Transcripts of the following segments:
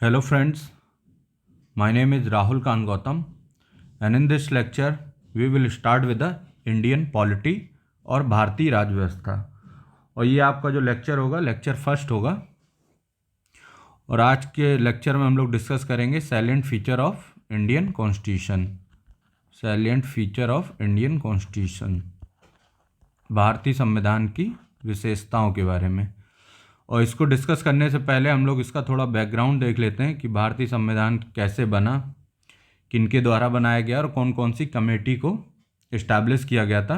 Hello friends, my name is Rahul Khan Gautam and in this lecture we will start with the Indian polity और भारतीय राज व्यवस्था। और ये आपका जो लेक्चर होगा लेक्चर फर्स्ट होगा। और आज के लेक्चर में हम लोग डिस्कस करेंगे salient feature of Indian constitution. Salient feature of Indian constitution, भारतीय संविधान की विशेषताओं के बारे में। और इसको डिस्कस करने से पहले हम लोग इसका थोड़ा बैकग्राउंड देख लेते हैं कि भारतीय संविधान कैसे बना, किनके द्वारा बनाया गया और कौन कौन सी कमेटी को इस्टेब्लिश किया गया था।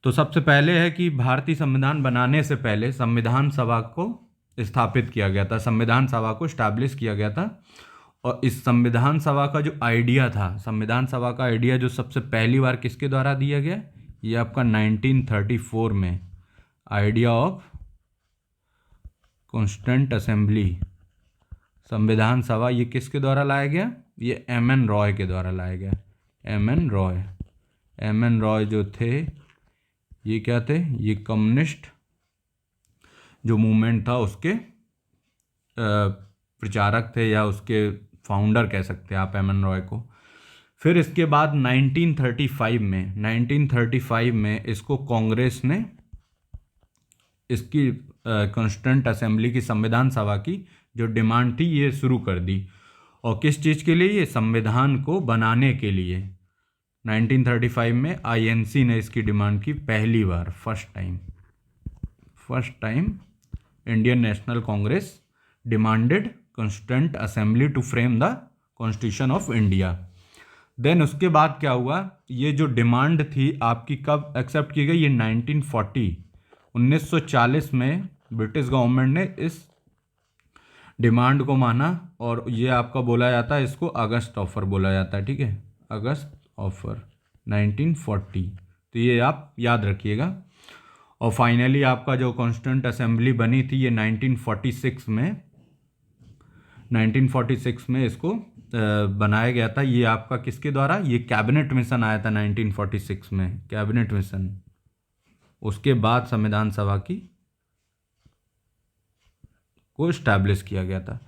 तो सबसे पहले है कि भारतीय संविधान बनाने से पहले संविधान सभा को स्थापित किया गया था, संविधान सभा को इस्टेब्लिश किया गया था। और इस संविधान सभा का जो आइडिया था, संविधान सभा का आइडिया जो सबसे पहली बार किसके द्वारा दिया गया, ये आपका 1934 में आइडिया ऑफ कॉन्स्टिट्यूएंट असेंबली, संविधान सभा, ये किसके द्वारा लाया गया, ये एम.एन. रॉय के द्वारा लाया गया। एम.एन. रॉय जो थे ये क्या थे, ये कम्युनिस्ट जो मूवमेंट था उसके प्रचारक थे या उसके फाउंडर कह सकते हैं आप एम.एन. रॉय को। फिर इसके बाद 1935 में इसको कांग्रेस ने इसकी कॉन्स्टिट्यूएंट असेंबली की, संविधान सभा की जो डिमांड थी ये शुरू कर दी। और किस चीज़ के लिए, ये संविधान को बनाने के लिए 1935 में आईएनसी ने इसकी डिमांड की पहली बार, first time Indian National Congress demanded constituent assembly to frame the constitution of India. Then उसके बाद क्या हुआ, ये जो डिमांड थी आपकी कब एक्सेप्ट की गई, ये 1940 में ब्रिटिश गवर्नमेंट ने इस डिमांड को माना। और ये आपका बोला जाता है, इसको अगस्त ऑफर बोला जाता है, ठीक है, अगस्त ऑफर 1940। तो ये आप याद रखिएगा। और फाइनली आपका जो कॉन्स्टिट्यूएंट असेंबली बनी थी ये 1946 में इसको बनाया गया था। ये आपका किसके द्वारा, ये कैबिनेट मिशन आया था 1946 में, कैबिनेट मिशन। उसके बाद संविधान सभा को इस्टेब्लिश किया गया था।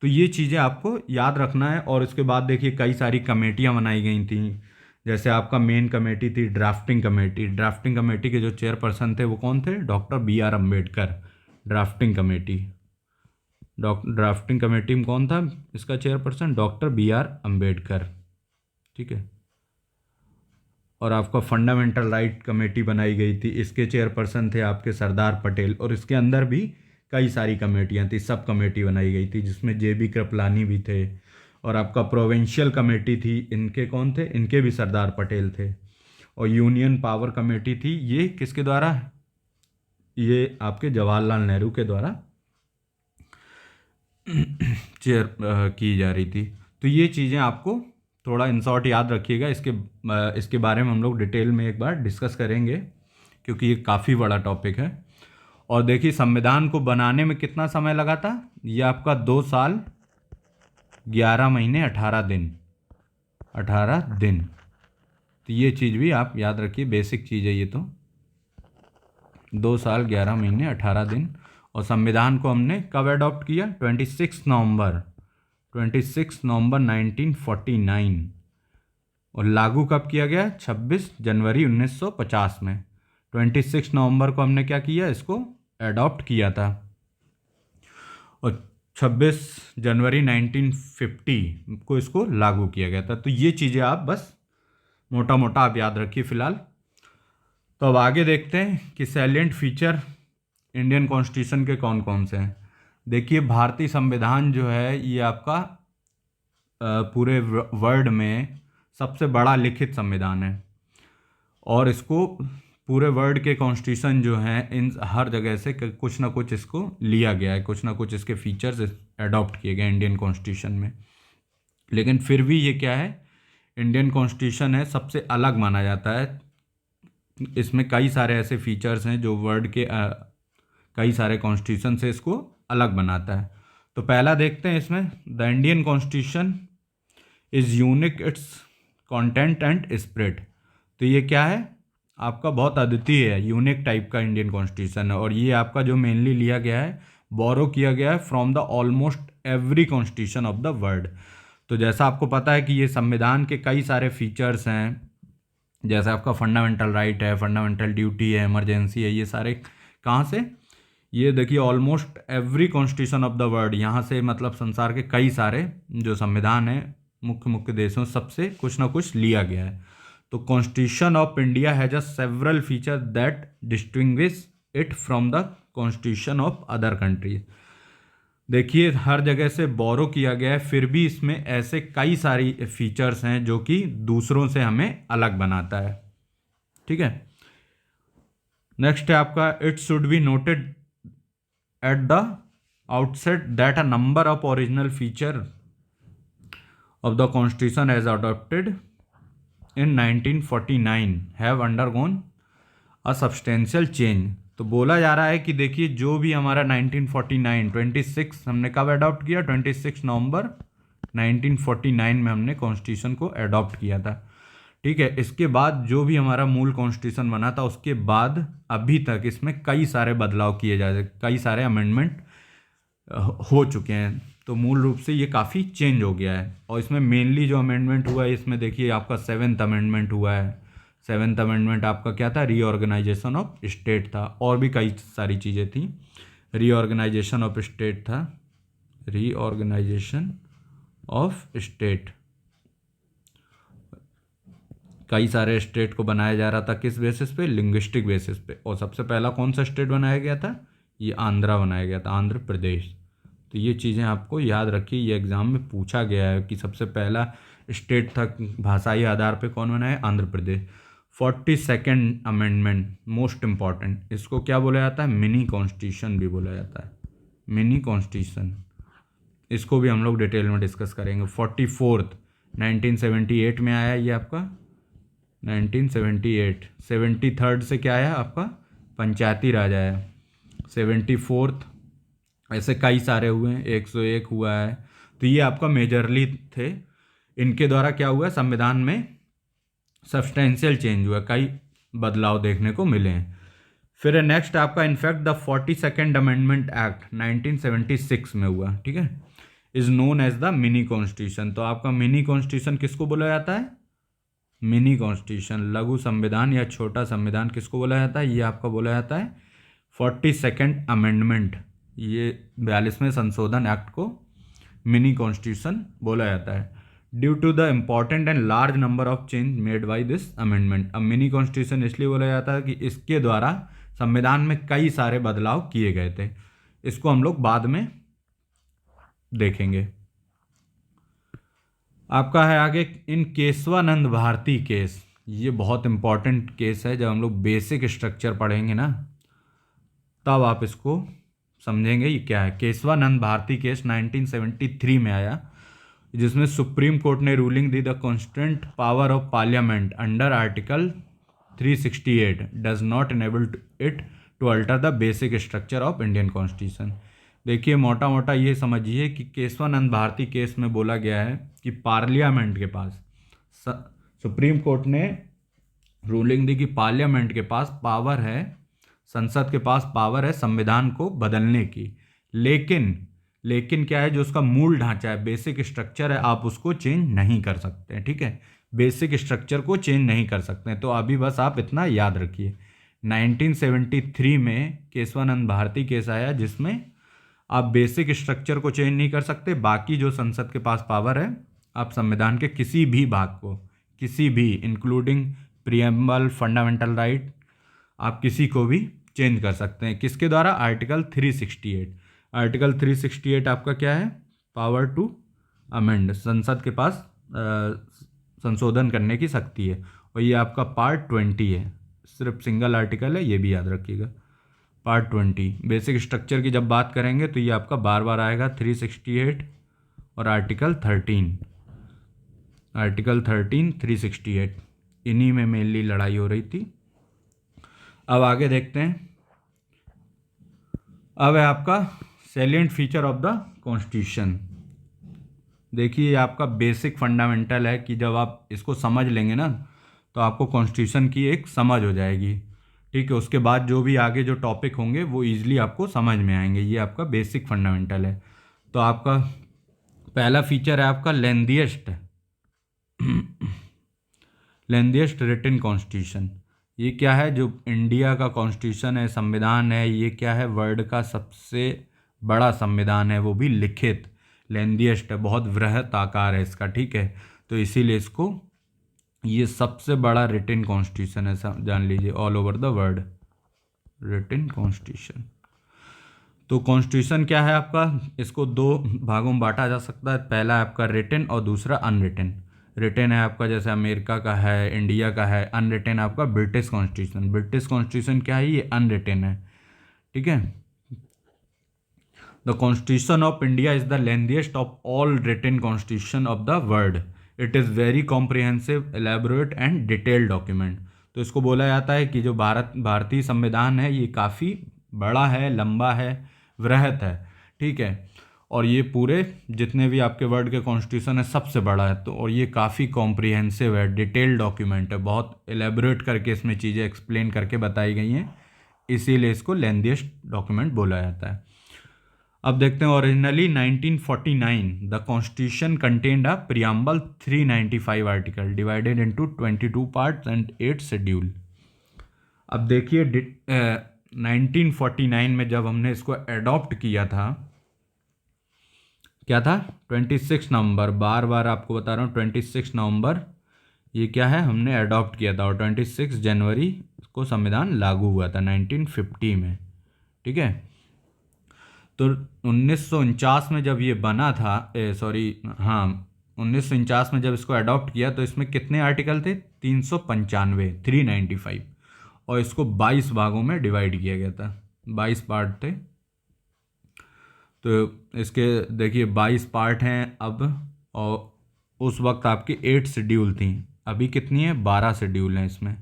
तो ये चीज़ें आपको याद रखना है। और उसके बाद देखिए कई सारी कमेटियाँ बनाई गई थी। जैसे आपका मेन कमेटी थी ड्राफ्टिंग कमेटी। ड्राफ्टिंग कमेटी के जो चेयरपर्सन थे वो कौन थे, doctor B R. Ambedkar. Drafting committee में कौन था इसका चेयरपर्सन, डॉक्टर बी.आर. अम्बेडकर, ठीक है। और आपका फंडामेंटल राइट कमेटी बनाई गई थी, इसके चेयरपर्सन थे आपके सरदार पटेल। और इसके अंदर भी कई सारी कमेटियां थी, सब कमेटी बनाई गई थी जिसमें जे.बी. कृपलानी भी थे। और आपका प्रोविंशियल कमेटी थी, इनके कौन थे, इनके भी सरदार पटेल थे। और यूनियन पावर कमेटी थी, ये किसके द्वारा, ये आपके जवाहरलाल नेहरू के द्वारा चेयर की जा रही थी। तो ये चीज़ें आपको थोड़ा इन शॉर्ट याद रखिएगा। इसके बारे में हम लोग डिटेल में एक बार डिस्कस करेंगे क्योंकि ये काफ़ी बड़ा टॉपिक है। और देखिए संविधान को बनाने में कितना समय लगा था, ये आपका 2 साल 11 महीने 18 दिन। तो ये चीज़ भी आप याद रखिए, बेसिक चीज़ है ये। तो 2 साल 11 महीने 18 दिन। और संविधान को हमने कब अडॉप्ट किया, 26 नवंबर 1949। और लागू कब किया गया, 26 जनवरी 1950 में। 26 नवंबर को हमने क्या किया, इसको अडॉप्ट किया था। और 26 जनवरी 1950 को इसको लागू किया गया था। तो ये चीज़ें आप बस मोटा मोटा आप याद रखिए फ़िलहाल। तो अब आगे देखते हैं कि सैलिएंट फीचर इंडियन कॉन्स्टिट्यूशन के कौन कौन से हैं। देखिए भारतीय संविधान जो है ये आपका पूरे वर्ल्ड में सबसे बड़ा लिखित संविधान है। और इसको पूरे वर्ल्ड के कॉन्स्टिट्यूशन जो हैं इन हर जगह से कुछ ना कुछ इसको लिया गया है, कुछ ना कुछ इसके फीचर्स अडॉप्ट किए गए इंडियन कॉन्स्टिट्यूशन में। लेकिन फिर भी ये क्या है, इंडियन कॉन्स्टिट्यूशन है, सबसे अलग माना जाता है। इसमें कई सारे ऐसे फीचर्स हैं जो वर्ल्ड के कई सारे कॉन्स्टिट्यूशन से इसको अलग बनाता है। तो पहला देखते हैं इसमें, the Indian constitution is unique it's content and spirit. तो ये क्या है, आपका बहुत अद्वितीय है, यूनिक टाइप का इंडियन कॉन्स्टिट्यूशन है। और ये आपका जो मेनली लिया गया है बोरो किया गया है from the almost every constitution of the world. तो जैसा आपको पता है कि ये संविधान के कई सारे फीचर्स हैं, जैसे आपका फंडामेंटल राइट है, फंडामेंटल ड्यूटी है, इमरजेंसी है, ये सारे कहाँ से, ये देखिए almost every constitution of the world, यहाँ से मतलब संसार के कई सारे जो संविधान है मुख्य मुख्य देशों सबसे कुछ ना कुछ लिया गया है। तो constitution of India has a several feature that distinguish it from the constitution of other countries. देखिए हर जगह से बोरो किया गया है, फिर भी इसमें ऐसे कई सारी फीचर्स हैं जो कि दूसरों से हमें अलग बनाता है। ठीक है, नेक्स्ट है आपका, it should be noted at the outset that a number of original feature of the constitution as adopted in 1949 have undergone a substantial change. तो बोला जा रहा है कि देखिए जो भी हमारा 1949 26 हमने कब अडॉप्ट किया, 26 नवंबर 1949 में हमने कॉन्स्टिट्यूशन को अडॉप्ट किया था। ठीक है, इसके बाद जो भी हमारा मूल कॉन्स्टिट्यूशन बना था उसके बाद अभी तक इसमें कई सारे बदलाव किए जा रहे, कई सारे अमेंडमेंट हो चुके हैं। तो मूल रूप से ये काफ़ी चेंज हो गया है। और इसमें मेनली जो अमेंडमेंट हुआ है इसमें देखिए आपका 7th अमेंडमेंट हुआ है। 7th अमेंडमेंट आपका क्या था, रीऑर्गेनाइजेशन ऑफ स्टेट था, और भी कई सारी चीज़ें थी। रीऑर्गेनाइजेशन ऑफ स्टेट था, रीऑर्गेनाइजेशन ऑफ स्टेट, कई सारे स्टेट को बनाया जा रहा था किस बेसिस पे, लिंग्विस्टिक बेसिस पे। और सबसे पहला कौन सा स्टेट बनाया गया था, ये आंध्रा बनाया गया था, आंध्र प्रदेश। तो ये चीज़ें आपको याद रखिए, ये एग्ज़ाम में पूछा गया है कि सबसे पहला स्टेट था भाषाई आधार पे कौन बना है, Andhra Pradesh. 42nd amendment most important, इसको क्या बोला जाता है, मिनी कॉन्स्टिट्यूशन भी बोला जाता है, मिनी कॉन्स्टिट्यूशन। इसको भी हम लोग डिटेल में डिस्कस करेंगे। 44th 1978 में आया ये आपका 1978। 73rd से क्या आया आपका, पंचायती राज आया। 74th, ऐसे कई सारे हुए हैं, 101 हुआ है। तो ये आपका मेजरली थे, इनके द्वारा क्या हुआ, संविधान में सब्सटेंशियल चेंज हुआ, कई बदलाव देखने को मिले हैं। फिर नेक्स्ट आपका in fact the 42nd amendment act 1976 में हुआ। ठीक है, is known as the mini constitution. तो आपका मिनी कॉन्स्टिट्यूशन किसको बोला जाता है, मिनी कॉन्स्टिट्यूशन, लघु संविधान या छोटा संविधान किसको बोला जाता है, ये आपका बोला जाता है 42nd अमेंडमेंट, ये 42वें संशोधन एक्ट को मिनी कॉन्स्टिट्यूशन बोला जाता है। Due to the important and large number of change made by this amendment. अब मिनी कॉन्स्टिट्यूशन इसलिए बोला जाता है कि इसके द्वारा संविधान में कई सारे बदलाव किए गए थे। इसको हम लोग बाद में देखेंगे। आपका है आगे इन केशवानंद भारती केस, ये बहुत इंपॉर्टेंट केस है। जब हम लोग बेसिक स्ट्रक्चर पढ़ेंगे ना तब आप इसको समझेंगे ये क्या है। केशवानंद भारती केस 1973 में आया, जिसमें सुप्रीम कोर्ट ने रूलिंग दी the constant power of parliament under article 368 does not enable it to alter the basic structure of Indian constitution. देखिए मोटा मोटा ये समझिए कि केशवानंद भारती केस में बोला गया है कि पार्लियामेंट के पास, सुप्रीम कोर्ट ने रूलिंग दी कि पार्लियामेंट के पास पावर है, संसद के पास पावर है संविधान को बदलने की, लेकिन क्या है, जो उसका मूल ढांचा है, बेसिक स्ट्रक्चर है, आप उसको चेंज नहीं कर सकते हैं। ठीक है, बेसिक स्ट्रक्चर को चेंज नहीं कर सकते हैं। तो अभी बस आप इतना याद रखिए, 1973 में केशवानंद भारती केस आया जिसमें आप बेसिक स्ट्रक्चर को चेंज नहीं कर सकते, बाकी जो संसद के पास पावर है आप संविधान के किसी भी भाग को, किसी भी इंक्लूडिंग प्रीएम्बल, फंडामेंटल राइट, आप किसी को भी चेंज कर सकते हैं। किसके द्वारा, आर्टिकल 368। आर्टिकल 368 आपका क्या है, पावर टू अमेंड, संसद के पास संशोधन करने की शक्ति है। और ये आपका पार्ट 20 है, सिर्फ सिंगल आर्टिकल है, ये भी याद रखिएगा। पार्ट 20 बेसिक स्ट्रक्चर की जब बात करेंगे तो ये आपका बार बार आएगा, 368 और आर्टिकल 13, आर्टिकल 13, 368, इन्हीं में मेनली लड़ाई हो रही थी। अब आगे देखते हैं। अब है आपका salient feature of the constitution. देखिए आपका बेसिक फंडामेंटल है कि जब आप इसको समझ लेंगे ना तो आपको कॉन्स्टिट्यूशन की एक समझ हो जाएगी। ठीक है। उसके बाद जो भी आगे जो टॉपिक होंगे वो ईजिली आपको समझ में आएंगे। ये आपका बेसिक फंडामेंटल है। तो आपका पहला फीचर है आपका लेंदिएस्ट लेंदिएस्ट रिटन कॉन्स्टिट्यूशन। ये क्या है? जो इंडिया का कॉन्स्टिट्यूशन है, संविधान है, ये क्या है? वर्ल्ड का सबसे बड़ा संविधान है, वो भी लिखित। लेंदिएस्ट है, बहुत वृहत आकार है इसका, ठीक है। तो इसीलिए इसको ये सबसे बड़ा रिटन कॉन्स्टिट्यूशन है, जान लीजिए, all over the world written constitution. तो कॉन्स्टिट्यूशन क्या है आपका? इसको दो भागों में बांटा जा सकता है। पहला है आपका रिटन और दूसरा अनरिटन। रिटन है आपका जैसे अमेरिका का है, इंडिया का है। अनरिटन आपका ब्रिटिश कॉन्स्टिट्यूशन। ब्रिटिश कॉन्स्टिट्यूशन क्या है? ये अनरिटन है, ठीक है। The constitution of India is the lengthiest of all written constitution of the world. It is very comprehensive, elaborate and detailed document. तो इसको बोला जाता है कि जो भारतीय संविधान है ये काफ़ी बड़ा है, लंबा है, वृहत है, ठीक है। और ये पूरे जितने भी आपके वर्ल्ड के कॉन्स्टिट्यूशन है सबसे बड़ा है। तो और ये काफ़ी कॉम्प्रिहेंसिव है, डिटेल्ड डॉक्यूमेंट है, बहुत एलेबोरेट करके इसमें चीज़ें एक्सप्लेन करके बताई गई हैं, इसीलिए इसको लेंथीएस्ट डॉक्यूमेंट बोला जाता है। अब देखते हैं originally 1949 the constitution contained a preamble 395 article divided into 22 parts and 8 schedule. अब देखिए 1949 में जब हमने इसको एडॉप्ट किया था, क्या था? 26 नवंबर, बार बार आपको बता रहा हूँ 26 नवंबर ये क्या है, हमने अडॉप्ट किया था। और 26 जनवरी को संविधान लागू हुआ था 1950 में, ठीक है। तो 1949 में जब ये बना था, सॉरी, हाँ, 1949 में जब इसको अडॉप्ट किया तो इसमें कितने आर्टिकल थे? 395, 395। और इसको 22 भागों में डिवाइड किया गया था, 22 पार्ट थे। तो इसके देखिए 22 पार्ट हैं अब। और उस वक्त आपकी 8 शेड्यूल थी, अभी कितनी है? 12 शेड्यूल हैं इसमें।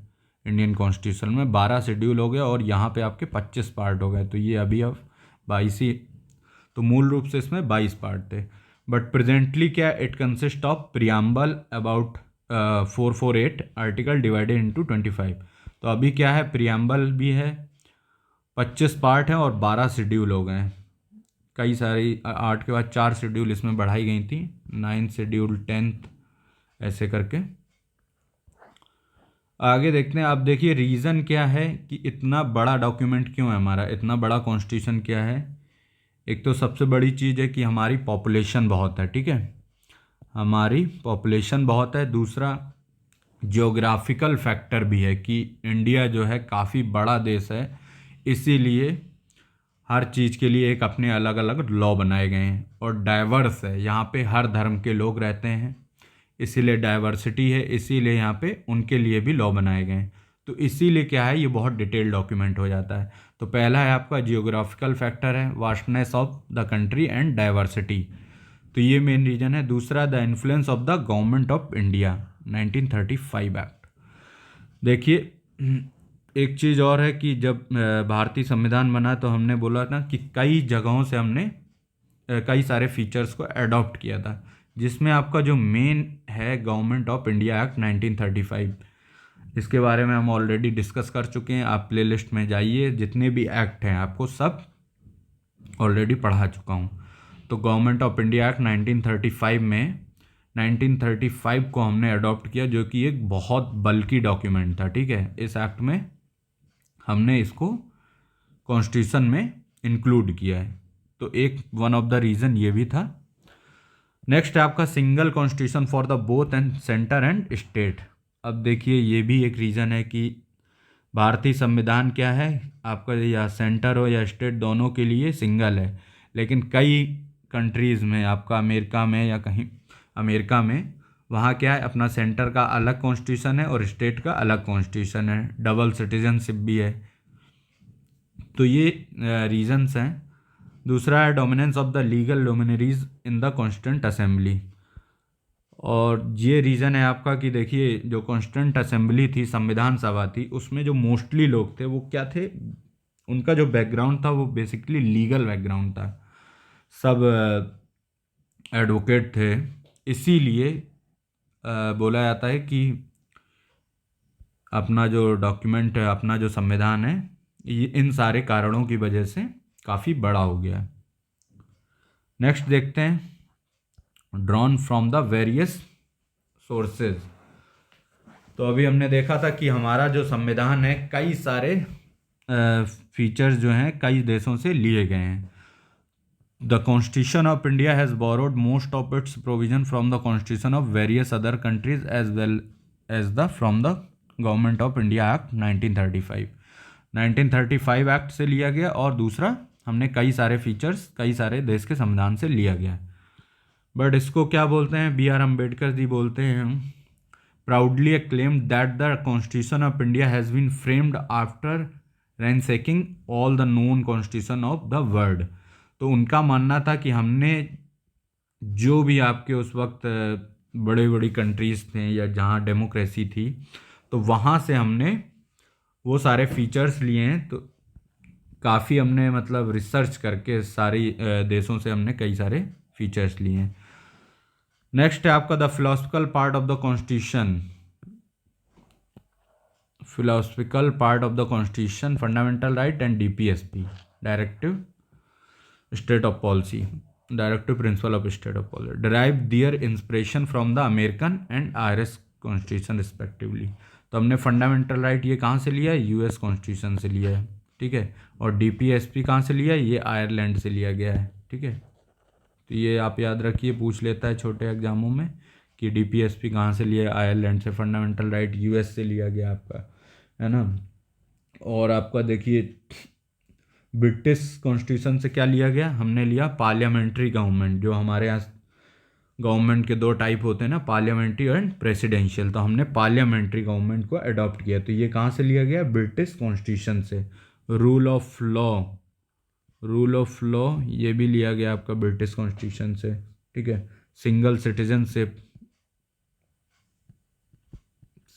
इंडियन कॉन्स्टिट्यूशन में 12 शेड्यूल हो गए और यहाँ पे आपके 25 पार्ट हो गए। तो ये अभी अब 22 ही। तो मूल रूप से इसमें 22 पार्ट थे। बट प्रेजेंटली क्या, it consist of preamble about 448 article divided into 25। तो अभी क्या है, प्रियम्बल भी है, 25 पार्ट हैं और 12 शेड्यूल हो गए हैं। कई सारी 8 के बाद 4 शेड्यूल इसमें बढ़ाई गई थी, 9 शेड्यूल, 10th, ऐसे करके। आगे देखते हैं। आप देखिए रीज़न क्या है कि इतना बड़ा डॉक्यूमेंट क्यों है हमारा, इतना बड़ा कॉन्स्टिट्यूशन क्या है। एक तो सबसे बड़ी चीज़ है कि हमारी पॉपुलेशन बहुत है, ठीक है, हमारी पॉपुलेशन बहुत है। दूसरा जियोग्राफिकल फैक्टर भी है कि इंडिया जो है काफ़ी बड़ा देश है, इसीलिए हर चीज़ के लिए एक अपने अलग अलग लॉ बनाए गए हैं। और डाइवर्स है, यहाँ पे हर धर्म के लोग रहते हैं, इसीलिए डाइवर्सिटी है, इसीलिए यहाँ पे उनके लिए भी लॉ बनाए गए हैं। तो इसीलिए क्या है, ये बहुत डिटेल डॉक्यूमेंट हो जाता है। तो पहला है आपका जियोग्राफिकल फैक्टर है, vastness of the country and diversity, तो ये मेन रीजन है। दूसरा the influence of the government of India, 1935 act. देखिए एक चीज़ और है कि जब भारतीय संविधान बना तो हमने बोला था कि कई जगहों से हमने कई सारे फीचर्स को अडॉप्ट किया था, जिसमें आपका जो मेन है गवर्नमेंट ऑफ इंडिया एक्ट 1935। इसके बारे में हम ऑलरेडी डिस्कस कर चुके हैं, आप प्लेलिस्ट में जाइए, जितने भी एक्ट हैं आपको सब ऑलरेडी पढ़ा चुका हूँ। तो गवर्नमेंट ऑफ इंडिया एक्ट 1935 में 1935 को हमने अडॉप्ट किया, जो कि एक बहुत बल्कि डॉक्यूमेंट था, ठीक है। इस एक्ट में हमने इसको कॉन्स्टिट्यूशन में इंक्लूड किया है, तो एक वन ऑफ द रीज़न ये भी था। नेक्स्ट है आपका single constitution for the both and centre and state. अब देखिए ये भी एक रीज़न है कि भारतीय संविधान क्या है आपका, या सेंटर हो या स्टेट, दोनों के लिए सिंगल है। लेकिन कई कंट्रीज़ में, आपका अमेरिका में या कहीं अमेरिका में, वहाँ क्या है, अपना सेंटर का अलग कॉन्स्टिट्यूशन है और स्टेट का अलग कॉन्स्टिट्यूशन है, डबल सिटीजनशिप भी है। तो ये रीजंस हैं। दूसरा है dominance of the legal luminaries in the constituent assembly. और ये रीज़न है आपका कि देखिए जो कॉन्स्टिट्यूंट असेंबली थी, संविधान सभा थी, उसमें जो मोस्टली लोग थे वो क्या थे, उनका जो बैकग्राउंड था वो बेसिकली लीगल बैकग्राउंड था, सब एडवोकेट थे। इसीलिए बोला जाता है कि अपना जो डॉक्यूमेंट है, अपना जो संविधान है, ये इन सारे कारणों की वजह से काफ़ी बड़ा हो गया है। नेक्स्ट देखते हैं drawn from the various sources. तो अभी हमने देखा था कि हमारा जो संविधान है कई सारे फीचर्स जो हैं कई देशों से लिए गए हैं। The constitution of India has borrowed most of its provision from the constitution of various other countries as well as the from the government of India act 1935। 1935 act से लिया गया और दूसरा हमने कई सारे फीचर्स कई सारे देश के संविधान से लिया गया। बट इसको क्या बोलते हैं, बी आर अम्बेडकर जी बोलते हैं, proudly acclaimed that the Constitution of India has been framed after ransacking all the known constitution of the world। तो उनका मानना था कि हमने जो भी आपके उस वक्त बड़े बड़ी कंट्रीज़ थे या जहाँ डेमोक्रेसी थी, तो वहाँ से हमने वो सारे फीचर्स लिए हैं। तो काफ़ी हमने मतलब रिसर्च करके सारी देशों से हमने कई सारे फीचर्स लिए हैं। नेक्स्ट है आपका the philosophical part of the constitution. Philosophical part of the constitution, fundamental right and DPSP, directive state of policy, directive principle of state of policy, derive their inspiration from the American and Irish constitution respectively. तो हमने fundamental right ये कहाँ से लिया है, US constitution से लिया है, ठीक है। और डीपीएसपी कहाँ से लिया है, ये आयरलैंड से लिया गया है, ठीक है। तो ये आप याद रखिए, पूछ लेता है छोटे एग्जामों में कि डीपीएसपी कहाँ से लिया है, आयरलैंड से। फंडामेंटल राइट यूएस से लिया गया आपका, है ना। और आपका देखिए ब्रिटिश कॉन्स्टिट्यूशन से क्या लिया गया, हमने लिया पार्लियामेंट्री गवर्नमेंट। जो हमारे यहाँ गवर्नमेंट के दो टाइप होते हैं ना, पार्लियामेंट्री एंड प्रेसिडेंशियल, तो हमने पार्लियामेंट्री गवर्नमेंट को अडॉप्ट किया। तो ये कहाँ से लिया गया, ब्रिटिश कॉन्स्टिट्यूशन से। Rule of law, rule of law ये भी लिया गया आपका ब्रिटिश कॉन्स्टिट्यूशन से, ठीक है। Single citizenship,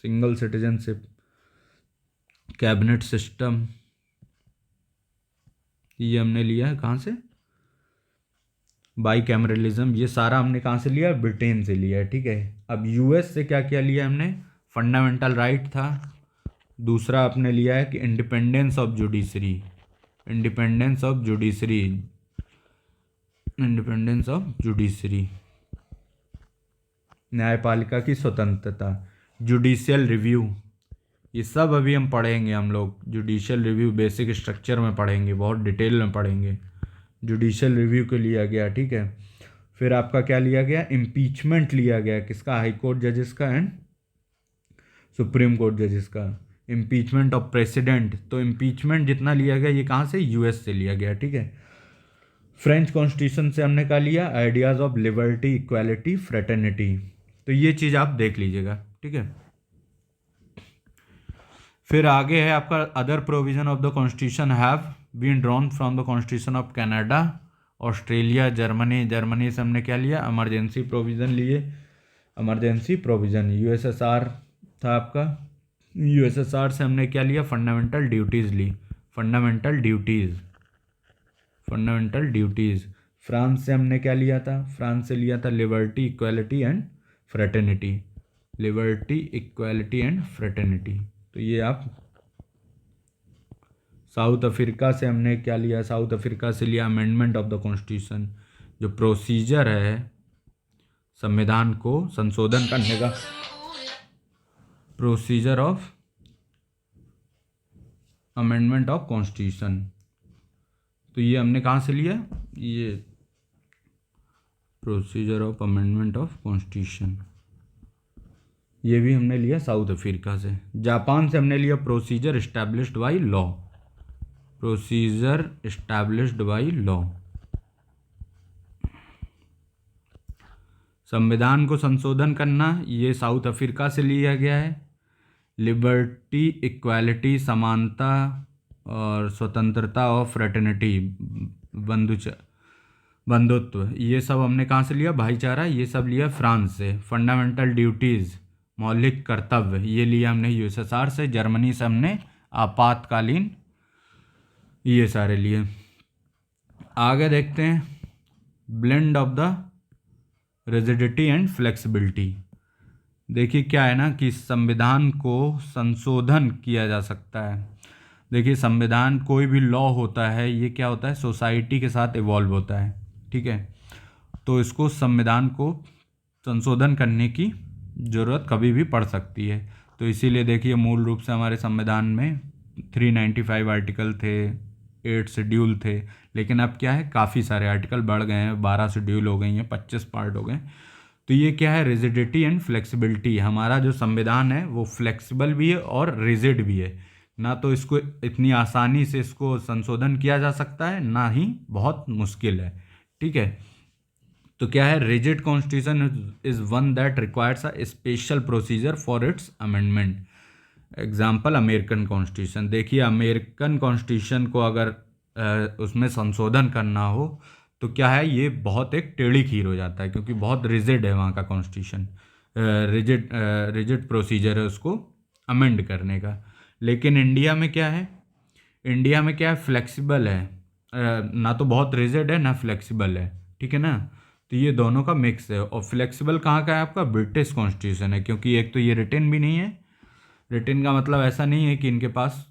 single citizenship, cabinet system, ये हमने लिया है कहाँ से, बाई कैमरलिज्म, ये सारा हमने कहाँ से लिया, ब्रिटेन से लिया है, ठीक है। अब यूएस से क्या क्या लिया हमने, फंडामेंटल राइट था। दूसरा आपने लिया है कि independence of judiciary, independence of judiciary, independence of judiciary, न्यायपालिका की स्वतंत्रता, जुडिशियल रिव्यू, ये सब अभी हम पढ़ेंगे। हम लोग जुडिशियल रिव्यू बेसिक स्ट्रक्चर में पढ़ेंगे, बहुत डिटेल में पढ़ेंगे। जुडिशियल रिव्यू के लिया गया, ठीक है। फिर आपका क्या लिया गया, इम्पीचमेंट लिया गया, किसका, हाई कोर्ट जजेस का एंड सुप्रीम कोर्ट जजेस का। इम्पीचमेंट ऑफ प्रेसिडेंट, तो इम्पीचमेंट जितना लिया गया ये कहाँ से, यूएस से लिया गया, ठीक है। फ्रेंच कॉन्स्टिट्यूशन से हमने क्या लिया, ideas of liberty, equality, fraternity. तो ये चीज़ आप देख लीजिएगा, ठीक है। फिर आगे है आपका other provision of the constitution have been drawn from the constitution of Canada, Australia, Germany. Germany से हमने क्या लिया, इमरजेंसी प्रोविज़न लिए, इमरजेंसी प्रोविज़न। यूएसएसआर था आपका, यूएसएसआर से हमने क्या लिया, फंडामेंटल ड्यूटीज़ ली, fundamental duties, fundamental duties. France से हमने क्या लिया था, फ्रांस से लिया था liberty, equality and fraternity, liberty, equality and fraternity. तो ये आप, साउथ अफ्रीका से हमने क्या लिया, साउथ अफ्रीका से लिया अमेंडमेंट ऑफ द कॉन्स्टिट्यूशन, जो प्रोसीजर है संविधान को संशोधन करने का, procedure of amendment of constitution. तो ये हमने कहाँ से लिया, ये procedure of amendment of constitution, ये भी हमने लिया साउथ अफ्रीका से। जापान से हमने लिया procedure established by law, procedure established by law. संविधान को संशोधन करना, ये साउथ अफ्रीका से लिया गया है। लिबर्टी, इक्वालिटी, समानता और स्वतंत्रता और फ्रेटर्निटी, बंधुत्व, ये सब हमने कहाँ से लिया, भाईचारा, ये सब लिया फ्रांस से। फंडामेंटल ड्यूटीज़, मौलिक कर्तव्य, ये लिया हमने यूएसएसआर से। जर्मनी से हमने आपातकालीन, ये सारे लिए। आगे देखते हैं blend of the rigidity and flexibility. देखिए क्या है ना कि संविधान को संशोधन किया जा सकता है। देखिए संविधान कोई भी लॉ होता है ये क्या होता है, सोसाइटी के साथ इवॉल्व होता है, ठीक है। तो इसको संविधान को संशोधन करने की ज़रूरत कभी भी पड़ सकती है। तो इसीलिए देखिए मूल रूप से हमारे संविधान में 395 आर्टिकल थे, 8 शेड्यूल थे, लेकिन अब क्या है काफ़ी सारे आर्टिकल बढ़ गए हैं, 12 शेड्यूल हो गई हैं, 25 पार्ट हो गए। तो ये क्या है, रिजिडिटी एंड फ्लेक्सिबिलिटी। हमारा जो संविधान है वो फ्लेक्सिबल भी है और रिजिड भी है। ना तो इसको इतनी आसानी से इसको संशोधन किया जा सकता है, ना ही बहुत मुश्किल है, ठीक है। तो क्या है, rigid constitution is one that requires a special procedure for its amendment. Example American constitution. देखिए अमेरिकन कॉन्स्टिट्यूशन को अगर उसमें संशोधन करना हो तो क्या है, ये बहुत एक टेढ़ी खीर हो जाता है, क्योंकि बहुत रिजिड है वहाँ का कॉन्स्टिट्यूशन। रिजिड प्रोसीजर है उसको अमेंड करने का। लेकिन इंडिया में क्या है, इंडिया में क्या है, फ्लेक्सिबल है। ना तो बहुत रिजिड है ना फ्लेक्सिबल है, ठीक है ना। तो ये दोनों का मिक्स है। और फ्लेक्सिबल कहाँ का है, आपका ब्रिटिश कॉन्स्टिट्यूशन है, क्योंकि एक तो ये रिटन भी नहीं है। रिटन का मतलब ऐसा नहीं है कि इनके पास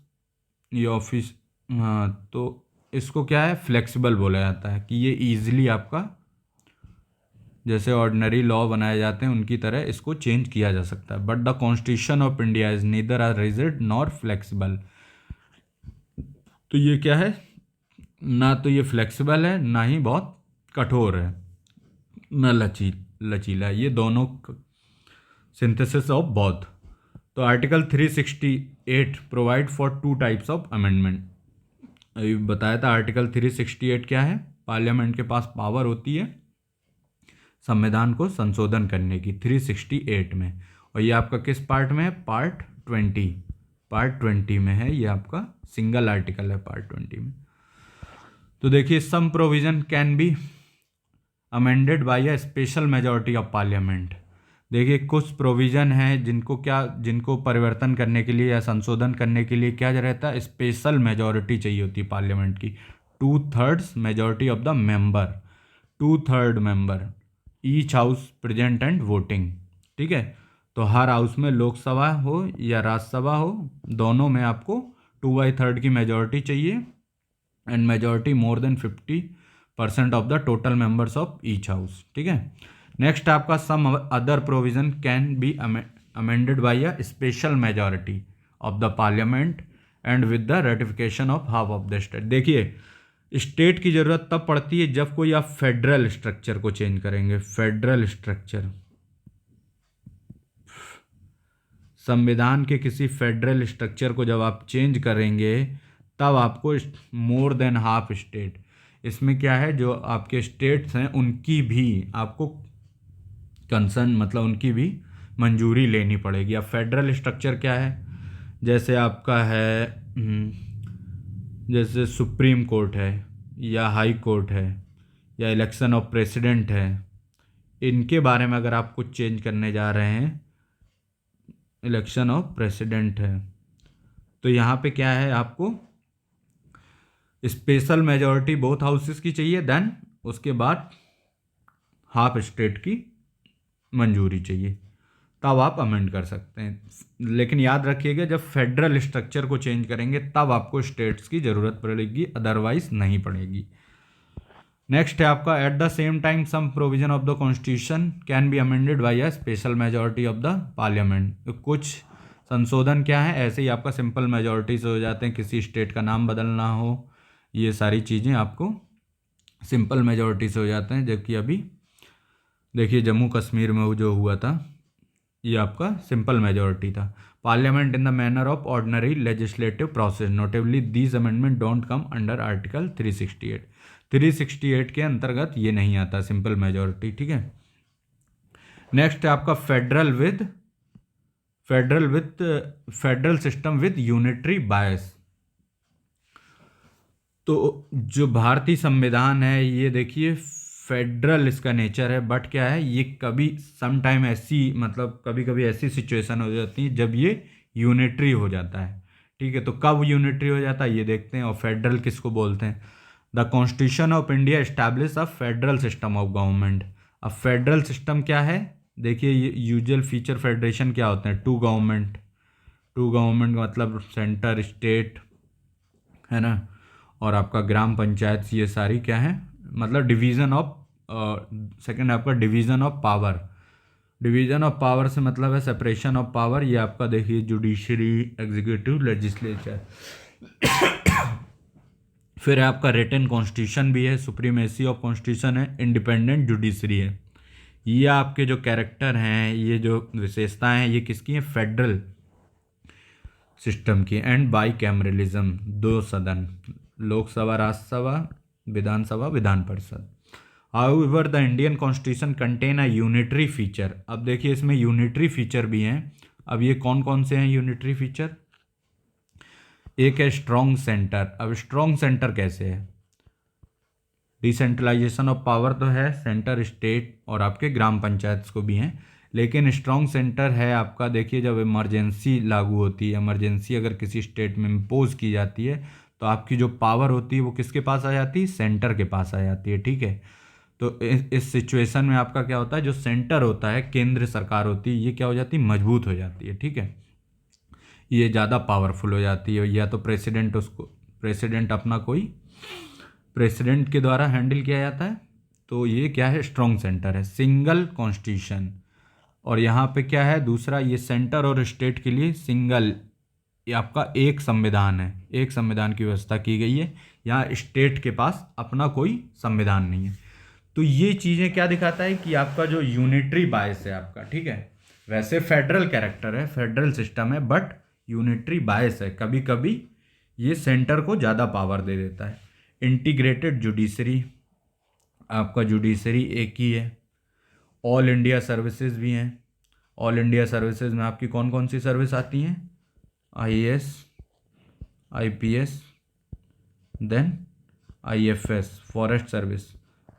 ये ऑफिस, हाँ, तो इसको क्या है, फ्लेक्सिबल बोला जाता है कि ये ईजिली आपका जैसे ऑर्डिनरी लॉ बनाए जाते हैं उनकी तरह इसको चेंज किया जा सकता है। But the constitution of India is neither are rigid nor flexible. तो ये क्या है, ना तो ये फ्लेक्सिबल है ना ही बहुत कठोर है, ना लचीला। ये दोनों सिंथेसिस ऑफ बोथ। तो article 368 provide for two types of amendment. अभी बताया था आर्टिकल 368 क्या है, पार्लियामेंट के पास पावर होती है संविधान को संशोधन करने की 368 में। और ये आपका किस पार्ट में है, पार्ट 20, पार्ट 20 में है, ये आपका सिंगल आर्टिकल है पार्ट 20 में। तो देखिए some provision can be amended by a special majority of parliament. देखिए कुछ प्रोविज़न है जिनको परिवर्तन करने के लिए या संशोधन करने के लिए क्या रहता है, स्पेशल मेजॉरिटी चाहिए होती है पार्लियामेंट की, 2/3 majority of the member, 2/3 member each house present and voting, ठीक है। तो हर हाउस में लोकसभा हो या राज्यसभा हो, दोनों में आपको 2/3 की मेजॉरिटी चाहिए and majority more than 50% of the total members of each house, ठीक है। नेक्स्ट आपका some other provision can be amended by a special majority of the parliament and with the ratification of half of the state. देखिए state की ज़रूरत तब पड़ती है जब कोई आप फेडरल स्ट्रक्चर को चेंज करेंगे। फेडरल स्ट्रक्चर, संविधान के किसी फेडरल स्ट्रक्चर को जब आप चेंज करेंगे तब आपको मोर देन हाफ स्टेट, इसमें क्या है जो आपके स्टेट्स हैं उनकी भी आपको कंसर्न, मतलब उनकी भी मंजूरी लेनी पड़ेगी। अब फेडरल स्ट्रक्चर क्या है, जैसे आपका है जैसे सुप्रीम कोर्ट है या हाई कोर्ट है या इलेक्शन ऑफ प्रेसिडेंट है, इनके बारे में अगर आप कुछ चेंज करने जा रहे हैं, इलेक्शन ऑफ प्रेसिडेंट है, तो यहाँ पे क्या है, आपको स्पेशल मेजॉरिटी बोथ हाउसेस की चाहिए, देन उसके बाद हाफ स्टेट की मंजूरी चाहिए, तब आप अमेंड कर सकते हैं। लेकिन याद रखिएगा जब फेडरल स्ट्रक्चर को चेंज करेंगे तब आपको स्टेट्स की ज़रूरत पड़ेगी, अदरवाइज नहीं पड़ेगी। नेक्स्ट है आपका at the same time some provision of the constitution can be amended by a special majority of the parliament. कुछ संशोधन क्या है, ऐसे ही आपका सिंपल मेजॉरिटी से हो जाते हैं, किसी स्टेट का नाम बदलना हो, ये सारी चीज़ें आपको सिंपल मेजॉरिटी से हो जाते हैं। जबकि अभी देखिए जम्मू कश्मीर में जो हुआ था ये आपका सिंपल मेजॉरिटी था। Parliament in the manner of ordinary legislative process, notably these amendment don't come under article 368। 368 के अंतर्गत ये नहीं आता सिंपल मेजॉरिटी, ठीक है। नेक्स्ट है आपका फेडरल सिस्टम विद यूनिटरी बायस। तो जो भारतीय संविधान है ये देखिए फेडरल इसका नेचर है, बट क्या है ये कभी समटाइम ऐसी, मतलब कभी कभी ऐसी सिचुएशन हो जाती है जब ये यूनिटरी हो जाता है, ठीक है। तो कब यूनिटरी हो जाता है ये देखते हैं। और फेडरल किसको बोलते हैं, the constitution of India establish a federal system of government. अब फेडरल सिस्टम क्या है, देखिए ये यूजुअल फीचर फेडरेशन क्या होते हैं, टू गवर्नमेंट का मतलब सेंटर स्टेट है ना, और आपका ग्राम पंचायत, ये सारी क्या है, मतलब डिवीज़न ऑफ, सेकंड आपका division of power. Division of power से मतलब है सेपरेशन ऑफ पावर। ये आपका देखिए जुडिशरी, एग्जीक्यूटिव, लेजिस्लेचर। फिर आपका रिटन कॉन्स्टिट्यूशन भी है, सुप्रीमेसी ऑफ कॉन्स्टिट्यूशन है, इंडिपेंडेंट जुडिशरी है। ये आपके जो कैरेक्टर हैं, ये जो विशेषताएं हैं, ये किसकी हैं, फेडरल सिस्टम की। एंड बाई कैमरलिज्म, दो सदन, लोकसभा, राज्यसभा, विधानसभा, Vidhan Parishad. However the Indian constitution contain a unitary feature. अब देखिए इसमें यूनिटरी फीचर भी हैं। अब ये कौन कौन से हैं यूनिटरी फीचर? एक है स्ट्रॉन्ग सेंटर। अब स्ट्रॉन्ग सेंटर कैसे है? डिसेंट्रलाइजेशन ऑफ पावर तो है, सेंटर स्टेट और आपके ग्राम पंचायत को भी हैं, लेकिन स्ट्रॉन्ग सेंटर है आपका, देखिए जब इमरजेंसी लागू होती है, इमरजेंसी अगर किसी स्टेट में इम्पोज की जाती है तो आपकी जो पावर होती है वो किसके पास आ जाती है, सेंटर के पास आ जाती है। ठीक है, तो इस सिचुएशन में आपका क्या होता है, जो सेंटर होता है, केंद्र सरकार होती है, ये क्या हो जाती है, मजबूत हो जाती है। ठीक है, ये ज़्यादा पावरफुल हो जाती है, या तो प्रेसिडेंट अपना कोई प्रेसिडेंट के द्वारा हैंडल किया जाता है। तो ये क्या है, स्ट्रॉन्ग सेंटर है। सिंगल कॉन्स्टिट्यूशन, और यहाँ पे क्या है दूसरा, ये सेंटर और स्टेट के लिए सिंगल, ये आपका एक संविधान है, एक संविधान की व्यवस्था की गई है। यहाँ स्टेट के पास अपना कोई संविधान नहीं है। तो ये चीज़ें क्या दिखाता है कि आपका जो यूनिटरी बायस है आपका, ठीक है, वैसे फेडरल कैरेक्टर है, फेडरल सिस्टम है, बट यूनिटरी बायस है, कभी कभी ये सेंटर को ज़्यादा पावर दे देता है। इंटीग्रेटेड जुडिशरी, आपका जुडिशरी एक ही है। ऑल इंडिया सर्विसेज भी हैं। ऑल इंडिया सर्विसेज में आपकी कौन कौन सी सर्विस आती हैं, IAS, IPS, then IFS, forest service.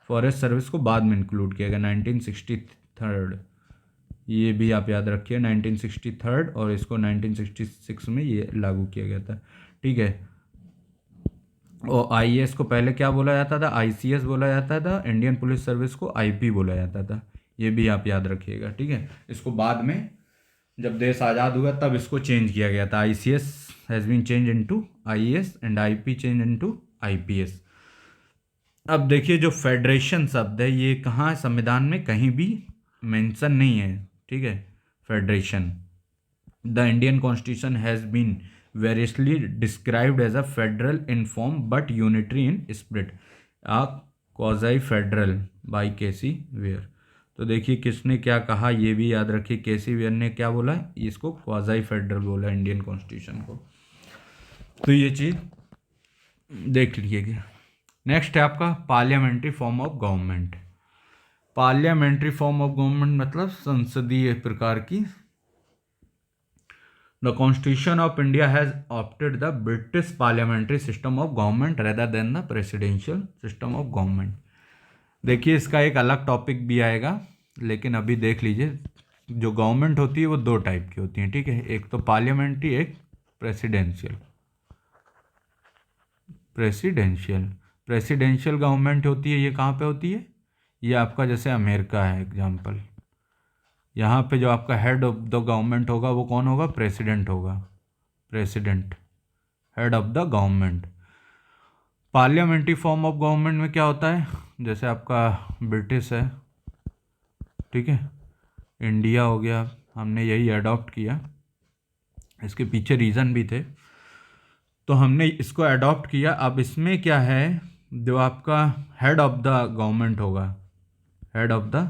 Forest service को बाद में इंक्लूड किया गया 1963, ये भी आप याद रखिए, 1963, और इसको 1966 में ये लागू किया गया था। ठीक है, और आईएएस को पहले क्या बोला जाता था, आईसीएस बोला जाता था, इंडियन पुलिस सर्विस को आईपी बोला जाता था, ये भी आप याद रखिएगा। ठीक है, इसको बाद में जब देश आज़ाद हुआ तब इसको चेंज किया गया था, ICS has been change into IAS and IP change into IPS. अब देखिए जो फेडरेशन शब्द है ये कहाँ संविधान में कहीं भी मेंशन नहीं है। ठीक है, federation, the Indian constitution has been variously described as a federal in form but unitary in spirit, a quasi federal by K C Wheare. तो देखिए किसने क्या कहा ये भी याद रखिए, केसी वेयर ने क्या बोला, इसको क्वाजाई फेडरल बोला इंडियन कॉन्स्टिट्यूशन को। तो ये चीज़ देख लीजिएगा। नेक्स्ट है आपका parliamentary form of government. Parliamentary form of government मतलब संसदीय प्रकार की। The Constitution of India has opted the British parliamentary system of government rather than the presidential system of government। देखिए इसका एक अलग टॉपिक भी आएगा, लेकिन अभी देख लीजिए जो गवर्नमेंट होती है वो दो टाइप की होती है। ठीक है, एक तो पार्लियामेंट्री, एक प्रेसिडेंशियल। प्रेसिडेंशियल गवर्नमेंट होती है, ये कहाँ पे होती है, ये आपका जैसे अमेरिका है एग्जाम्पल, यहाँ पे जो आपका हेड ऑफ द गवर्नमेंट होगा वो कौन होगा, प्रेसिडेंट होगा, president, head of the government. Parliamentary form of government में क्या होता है, जैसे आपका ब्रिटिश है, ठीक है, इंडिया हो गया, हमने यही अडॉप्ट किया, इसके पीछे रीज़न भी थे, तो हमने इसको अडॉप्ट किया। अब इसमें क्या है, जो आपका हेड ऑफ द गवर्नमेंट होगा, हेड ऑफ द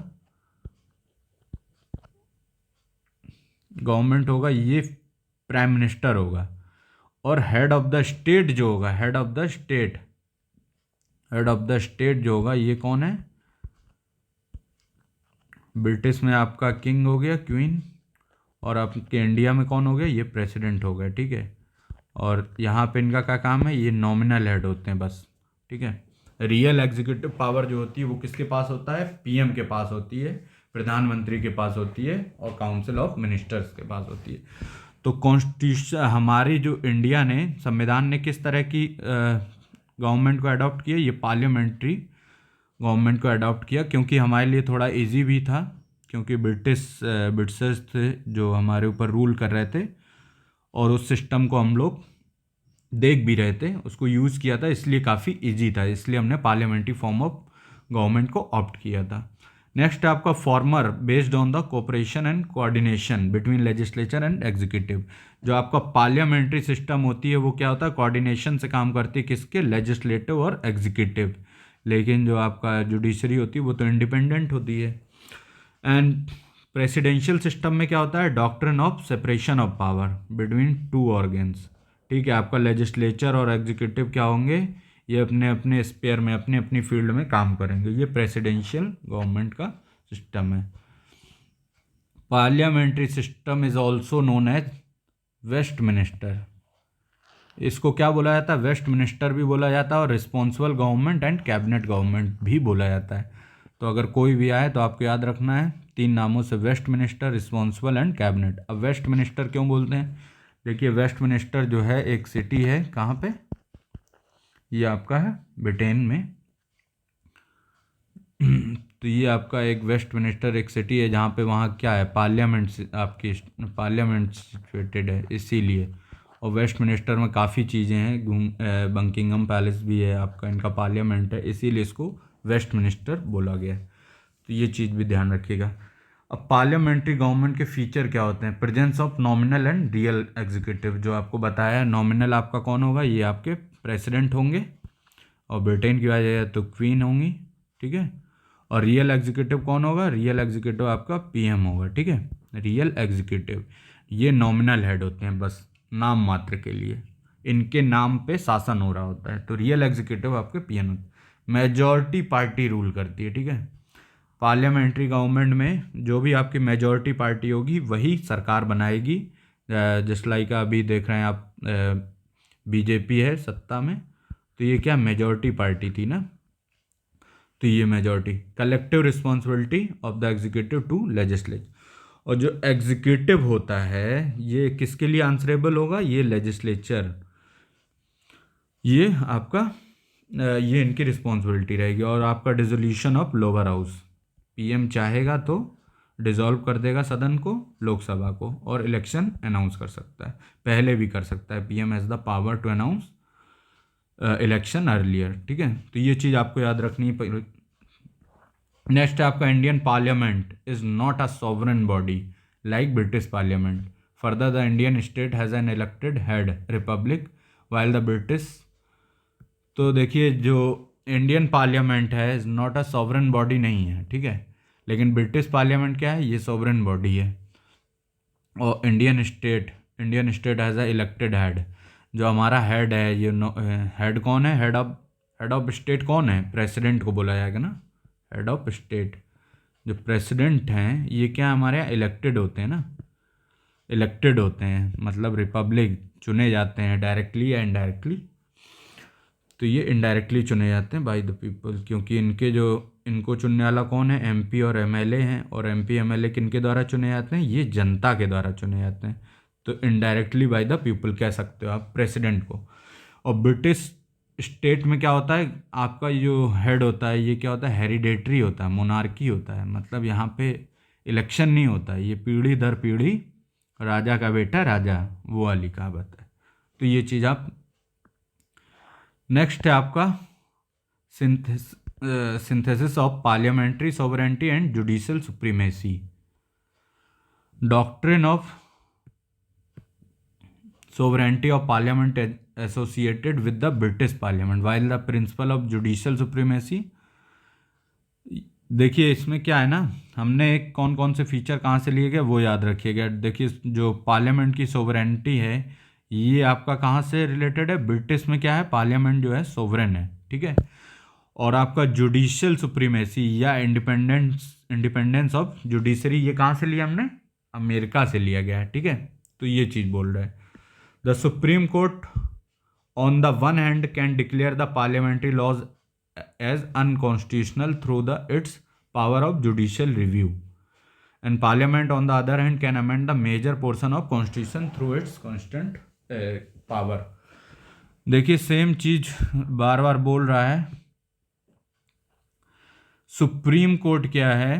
गवर्नमेंट होगा, ये प्राइम मिनिस्टर होगा, और हेड ऑफ द स्टेट जो होगा, हेड ऑफ द स्टेट जो होगा ये कौन है, ब्रिटिश में आपका किंग हो गया, क्वीन, और आपके इंडिया में कौन हो गया, ये प्रेसिडेंट हो गया। ठीक है, और यहाँ पे इनका क्या काम है, ये नॉमिनल हेड होते हैं बस। ठीक है, रियल एग्जीक्यूटिव पावर जो होती है वो किसके पास होता है, पीएम के पास होती है, प्रधानमंत्री के पास होती है, और काउंसिल ऑफ मिनिस्टर्स के पास होती है। तो कॉन्स्टिट्यूशन हमारी जो इंडिया ने, संविधान ने किस तरह की गवर्नमेंट को अडॉप्ट किया, ये पार्लियामेंट्री गवर्नमेंट को अडॉप्ट किया, क्योंकि हमारे लिए थोड़ा इजी भी था क्योंकि ब्रिटिशर्स थे जो हमारे ऊपर रूल कर रहे थे, और उस सिस्टम को हम लोग देख भी रहे थे, उसको यूज़ किया था, इसलिए काफ़ी इजी था, इसलिए हमने पार्लियामेंट्री फॉर्म ऑफ गवर्नमेंट को ऑप्ट किया था। नेक्स्ट है आपका farmer based on the cooperation and coordination between legislature and executive. जो आपका पार्लियामेंट्री सिस्टम होती है वो क्या होता है, कोऑर्डिनेशन से काम करती है, किसके, लेजिस्लेटिव और एग्जीक्यूटिव। लेकिन जो आपका जुडिशरी होती है वो तो इंडिपेंडेंट होती है। एंड प्रेसिडेंशियल सिस्टम में क्या होता है, doctrine of separation of power between two organs. ठीक है, आपका लेजिस्लेचर और एग्जीक्यूटिव क्या होंगे, ये अपने अपने स्पेयर में, अपनी अपनी फील्ड में काम करेंगे। ये प्रेसिडेंशियल गवर्नमेंट का सिस्टम है। Parliamentary system is also known as Westminster. इसको क्या बोला जाता है, वेस्टमिनिस्टर भी बोला जाता है, और responsible government and cabinet government भी बोला जाता है। तो अगर कोई भी आए तो आपको याद रखना है 3 नामों से, वेस्टमिनिस्टर, रिस्पॉन्सिबल एंड कैबिनेट। अब वेस्टमिनिस्टर क्यों बोलते हैं, देखिए वेस्टमिनिस्टर जो है एक सिटी है, कहाँ पे, ये आपका है ब्रिटेन में। तो ये आपका एक वेस्टमिनिस्टर एक सिटी है जहाँ पे वहाँ क्या है, पार्लियामेंट, आपकी पार्लियामेंट सिचुएटेड है, इसीलिए। और वेस्टमिनिस्टर में काफ़ी चीज़ें हैं, बकिंगम पैलेस भी है आपका, इनका पार्लियामेंट है, इसीलिए इसको वेस्टमिनिस्टर बोला गया है। तो ये चीज़ भी ध्यान रखिएगा। अब पार्लियामेंट्री गवर्नमेंट के फीचर क्या होते हैं, presence of nominal and real executive. जो आपको बताया, नॉमिनल आपका कौन होगा, ये आपके प्रेसिडेंट होंगे, और ब्रिटेन की वजह तो क्वीन होंगी, ठीक है। और रियल एग्जीक्यूटिव कौन होगा, रियल एग्जीक्यूटिव आपका पीएम होगा, ठीक है। रियल एग्जीक्यूटिव ये नॉमिनल हेड होते हैं, बस नाम मात्र के लिए, इनके नाम पे शासन हो रहा होता है। तो रियल एग्जीक्यूटिव आपके पीएम होते हैं। मेजॉरिटी पार्टी रूल करती है, ठीक है। पार्लियामेंट्री गवर्नमेंट में जो भी आपकी मेजॉरिटी पार्टी होगी वही सरकार बनाएगी। जस्ट लाइक अभी देख रहे हैं आप, बीजेपी है सत्ता में, तो ये क्या मेजॉरिटी पार्टी थी ना। तो ये majority, collective responsibility of the executive to legislate. और जो एग्जीक्यूटिव होता है ये किसके लिए आंसरेबल होगा, ये लेजिस्लेचर, ये आपका ये इनकी रिस्पॉन्सिबिलिटी रहेगी। और आपका dissolution of lower house, PM चाहेगा तो डिसॉल्व कर देगा सदन को, लोकसभा को, और इलेक्शन अनाउंस कर सकता है, पहले भी कर सकता है। PM has the power to announce election earlier, ठीक है। तो ये चीज़ आपको याद रखनी है। नेक्स्ट है आपका, Indian parliament is not a sovereign body like British parliament. Further the Indian state has an elected head Republic while the British. तो देखिए जो इंडियन पार्लियामेंट है is not a sovereign body नहीं है, ठीक है। लेकिन ब्रिटिश पार्लियामेंट क्या है, ये सॉवरन बॉडी है। और Indian state has a elected head. जो हमारा हेड है, ये हेड कौन है, हेड ऑफ स्टेट कौन है, प्रेसिडेंट को बोला जाएगा ना, हेड ऑफ स्टेट। जो प्रेसिडेंट हैं ये क्या हमारे यहाँ इलेक्टेड होते हैं ना, इलेक्टेड होते हैं, मतलब रिपब्लिक, चुने जाते हैं डायरेक्टली या इनडायरेक्टली। तो ये इनडायरेक्टली चुने जाते हैं बाय द पीपल, क्योंकि इनको चुनने वाला कौन है, एमपी और एमएलए हैं। और एमपी एमएलए किनके द्वारा चुने जाते हैं, ये जनता के द्वारा चुने जाते हैं। तो इनडायरेक्टली बाय द पीपल कह सकते हो आप प्रेसिडेंट को। और ब्रिटिश स्टेट में क्या होता है, आपका जो हेड होता है ये क्या होता है, हेरिडेटरी होता है, मोनार्की होता है। मतलब यहाँ पे इलेक्शन नहीं होता है, ये पीढ़ी दर पीढ़ी, राजा का बेटा राजा, वो वाली कहावत है। तो ये चीज़ आप। नेक्स्ट है आपका synthesis of parliamentary sovereignty and judicial supremacy. Doctrine of sovereignty of parliament associated with the British Parliament while the principle of judicial supremacy। देखिए इसमें क्या है ना, हमने एक कौन कौन से फीचर कहाँ से लिए गए वो याद रखिएगा। देखिए जो पार्लियामेंट की सोवरेंटी है ये आपका कहाँ से रिलेटेड है, ब्रिटिश में क्या है, पार्लियामेंट जो है सोवरेन है, ठीक है। और आपका जुडिशियल सुप्रीमेसी या इंडिपेंडेंस ऑफ जुडिशरी, ये कहाँ से लिया हमने, अमेरिका से लिया गया है, ठीक है। तो ये चीज़ बोल रहा है। The Supreme Court, on the one hand, can declare the parliamentary laws as unconstitutional through its power of judicial review, and Parliament, on the other hand, can amend the major portion of Constitution through its constant power। देखिए same चीज बार बार बोल रहा है। Supreme court क्या है,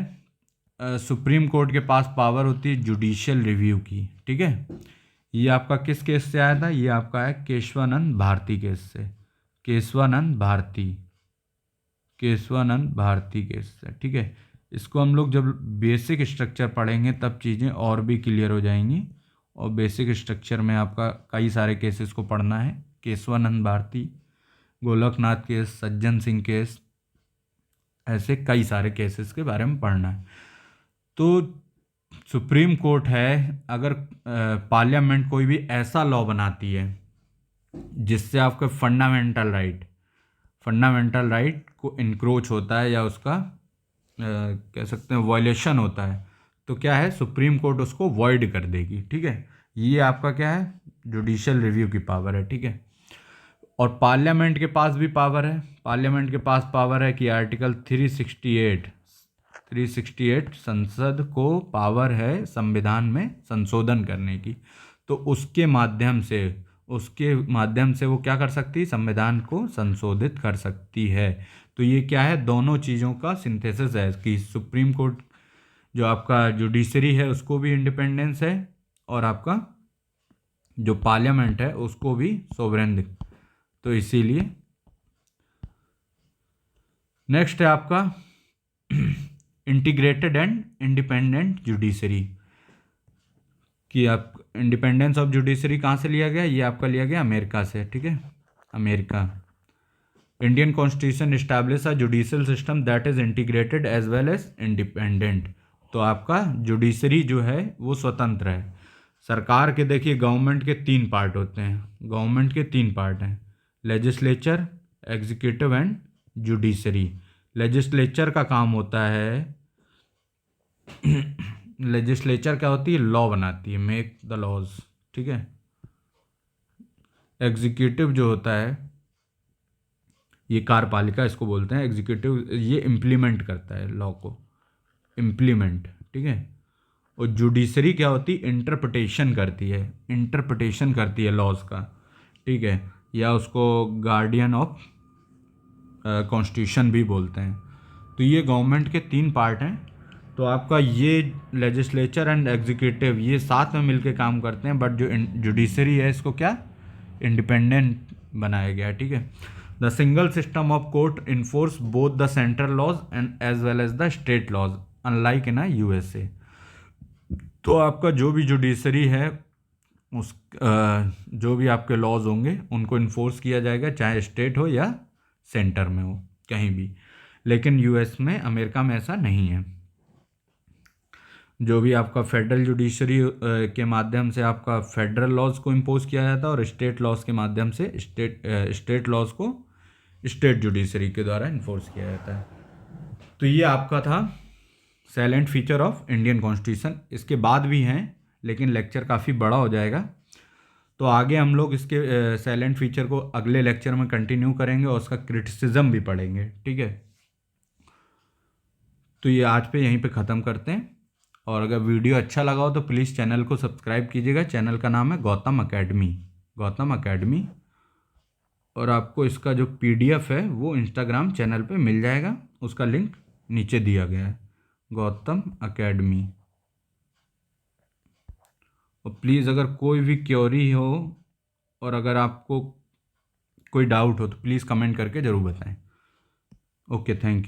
supreme court के पास power होती है जुडिशियल रिव्यू की, ठीक है। ये आपका किस केस से आया था? ये आपका है केशवानंद भारती केस से, केशवानंद भारती केस से, ठीक है। इसको हम लोग जब बेसिक स्ट्रक्चर पढ़ेंगे तब चीज़ें और भी क्लियर हो जाएंगी, और बेसिक स्ट्रक्चर में आपका कई सारे केसेस को पढ़ना है। केशवानंद भारती, गोलकनाथ केस, सज्जन सिंह केस, ऐसे कई सारे केसेस के बारे में पढ़ना है। तो सुप्रीम कोर्ट है, अगर पार्लियामेंट कोई भी ऐसा लॉ बनाती है जिससे आपका फंडामेंटल राइट को इंक्रोच होता है या उसका कह सकते हैं वायलेशन होता है, तो क्या है, सुप्रीम कोर्ट उसको वॉइड कर देगी, ठीक है। ये आपका क्या है, जुडिशियल रिव्यू की पावर है, ठीक है। और पार्लियामेंट के पास भी पावर है, पार्लियामेंट के पास पावर है कि आर्टिकल 368 संसद को पावर है संविधान में संशोधन करने की, तो उसके माध्यम से वो क्या कर सकती है, संविधान को संशोधित कर सकती है। तो ये क्या है, दोनों चीज़ों का सिंथेसिस है कि सुप्रीम कोर्ट जो आपका जुडिशरी है उसको भी इंडिपेंडेंस है, और आपका जो पार्लियामेंट है उसको भी सोवरेन। तो इसीलिए नेक्स्ट है आपका इंटीग्रेटेड एंड इंडिपेंडेंट जुडिशरी, कि आप इंडिपेंडेंस ऑफ जुडिशरी कहाँ से लिया गया? ये आपका लिया गया अमेरिका से, ठीक है, America. Indian constitution establish a judicial system that is integrated as well as independent. तो आपका जुडिशरी जो है वो स्वतंत्र है। सरकार के देखिए गवर्नमेंट के 3 पार्ट होते हैं, गवर्नमेंट के 3 पार्ट हैं, legislature, executive and judiciary. Legislature का काम होता है लेजिस्लेचर क्या होती है, लॉ बनाती है, मेक द लॉज, ठीक है। एग्जीक्यूटिव जो होता है ये कार्यपालिका इसको बोलते हैं, एग्जीक्यूटिव ये इम्प्लीमेंट करता है लॉ को, इम्प्लीमेंट, ठीक है। और जुडिशरी क्या होती है, इंटरप्रिटेशन करती है लॉज का, ठीक है, या उसको गार्डियन ऑफ कॉन्स्टिट्यूशन भी बोलते हैं। तो ये गवर्नमेंट के 3 पार्ट हैं। तो आपका ये लेजिस्लेचर एंड एग्जीक्यूटिव ये साथ में मिलके काम करते हैं, बट जो जुडिशरी है इसको क्या इंडिपेंडेंट बनाया गया है, ठीक है। The single system of court enforce both the central laws and as well as the state laws unlike in USA। तो आपका जो भी जुडिशरी है उस जो भी आपके लॉज होंगे उनको इन्फोर्स किया जाएगा, चाहे स्टेट हो या सेंटर में हो, कहीं भी। लेकिन US में, अमेरिका में ऐसा नहीं है। जो भी आपका फेडरल जुडिशरी के माध्यम से आपका फेडरल लॉज को इम्पोज किया जाता है, और स्टेट लॉज के माध्यम से स्टेट लॉज को स्टेट जुडिशरी के द्वारा इन्फोर्स किया जाता है। तो ये आपका था silent feature of Indian constitution. इसके बाद भी हैं, लेकिन लेक्चर काफ़ी बड़ा हो जाएगा, तो आगे हम लोग इसके साइलेंट फीचर को अगले लेक्चर में कंटिन्यू करेंगे और उसका क्रिटिसिज्म भी पढ़ेंगे, ठीक है। तो ये आज पे यहीं पे ख़त्म करते हैं, और अगर वीडियो अच्छा लगा हो तो प्लीज़ चैनल को सब्सक्राइब कीजिएगा। चैनल का नाम है गौतम अकेडमी, और आपको इसका जो PDF है वो इंस्टाग्राम चैनल पे मिल जाएगा, उसका लिंक नीचे दिया गया है, गौतम अकेडमी। और प्लीज़ अगर कोई भी क्वेरी हो और अगर आपको कोई डाउट हो तो प्लीज़ कमेंट करके ज़रूर बताएं। Okay, thank you.